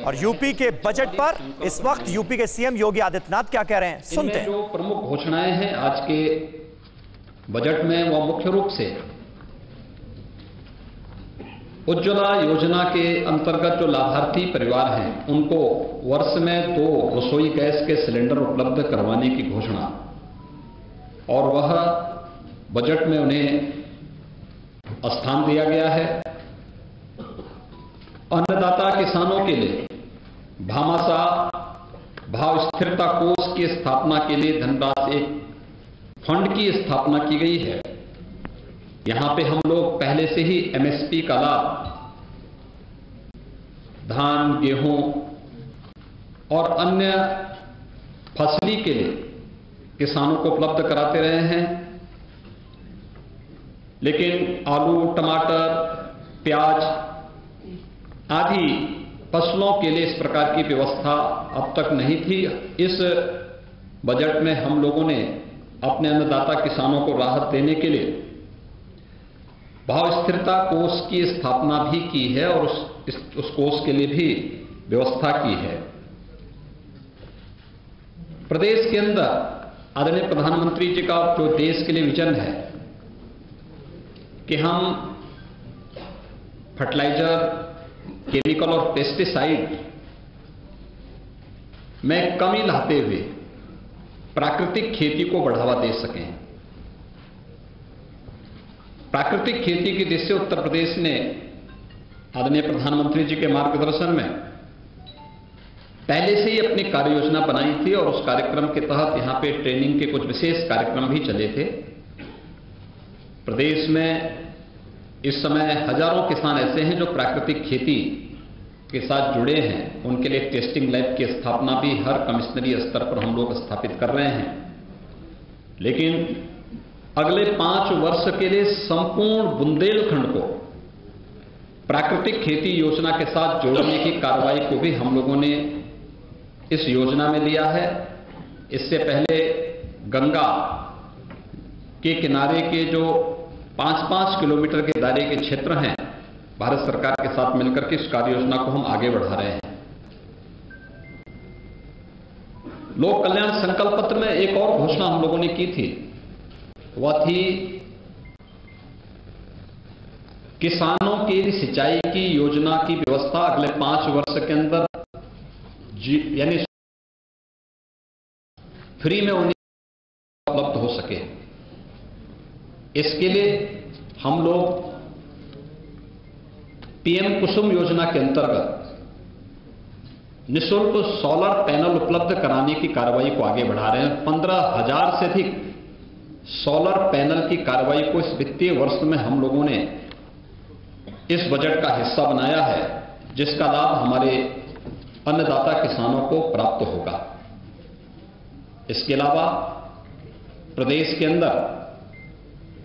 और यूपी के बजट पर इस वक्त यूपी के सीएम योगी आदित्यनाथ क्या कह रहे हैं, सुनते हैं। जो प्रमुख घोषणाएं हैं आज के बजट में, वह मुख्य रूप से उज्ज्वला योजना के अंतर्गत जो लाभार्थी परिवार हैं उनको वर्ष में 2 रसोई गैस के सिलेंडर उपलब्ध करवाने की घोषणा, और वह बजट में उन्हें स्थान दिया गया है। अन्नदाता किसानों के लिए भामाशाह भाव स्थिरता कोष की स्थापना के लिए धनराशि एक फंड की स्थापना की गई है। यहां पे हम लोग पहले से ही एमएसपी का लाभ धान, गेहूं और अन्य फसली के लिए किसानों को उपलब्ध कराते रहे हैं, लेकिन आलू, टमाटर, प्याज आदि फसलों के लिए इस प्रकार की व्यवस्था अब तक नहीं थी। इस बजट में हम लोगों ने अपने अन्नदाता किसानों को राहत देने के लिए भाव स्थिरता कोष की स्थापना भी की है और उस कोष के लिए भी व्यवस्था की है। प्रदेश के अंदर आदरणीय प्रधानमंत्री जी का जो देश के लिए विजन है कि हम फर्टिलाइजर, केमिकल और पेस्टिसाइड में कमी लाते हुए प्राकृतिक खेती को बढ़ावा दे सकें। प्राकृतिक खेती की दिशा से उत्तर प्रदेश ने आदरणीय प्रधानमंत्री जी के मार्गदर्शन में पहले से ही अपनी कार्य योजना बनाई थी और उस कार्यक्रम के तहत यहां पे ट्रेनिंग के कुछ विशेष कार्यक्रम भी चले थे। प्रदेश में इस समय हजारों किसान ऐसे हैं जो प्राकृतिक खेती के साथ जुड़े हैं। उनके लिए टेस्टिंग लैब की स्थापना भी हर कमिश्नरी स्तर पर हम लोग स्थापित कर रहे हैं। लेकिन अगले 5 वर्ष के लिए संपूर्ण बुंदेलखंड को प्राकृतिक खेती योजना के साथ जोड़ने की कार्रवाई को भी हम लोगों ने इस योजना में लिया है। इससे पहले गंगा के किनारे के जो 5-5 किलोमीटर के दायरे के क्षेत्र हैं, भारत सरकार के साथ मिलकर के इस कार्य योजना को हम आगे बढ़ा रहे हैं। लोक कल्याण संकल्प पत्र में एक और घोषणा हम लोगों ने की थी, वह थी किसानों के लिए सिंचाई की योजना की व्यवस्था अगले 5 वर्ष के अंदर यानी फ्री में उन्हें उपलब्ध हो सके। इसके लिए हम लोग पीएम कुसुम योजना के अंतर्गत निःशुल्क सोलर पैनल उपलब्ध कराने की कार्रवाई को आगे बढ़ा रहे हैं। 15,000 से अधिक सोलर पैनल की कार्रवाई को इस वित्तीय वर्ष में हम लोगों ने इस बजट का हिस्सा बनाया है, जिसका लाभ हमारे अन्नदाता किसानों को प्राप्त होगा। इसके अलावा प्रदेश के अंदर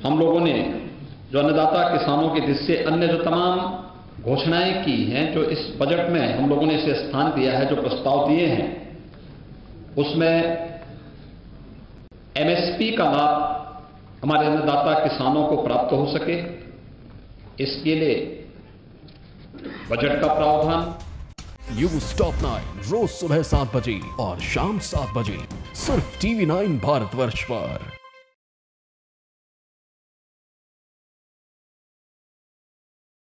हम लोगों ने जो अन्नदाता किसानों के दृष्टि से अन्य जो तमाम घोषणाएं की हैं, जो इस बजट में हम लोगों ने इसे स्थान दिया है, जो प्रस्ताव दिए हैं, उसमें एमएसपी का लाभ हमारे अन्नदाता किसानों को प्राप्त हो सके, इसके लिए बजट का प्रावधान। न्यूज टॉप 9 रोज सुबह 7 बजे और शाम 7 बजे सिर्फ TV9 भारतवर्ष पर।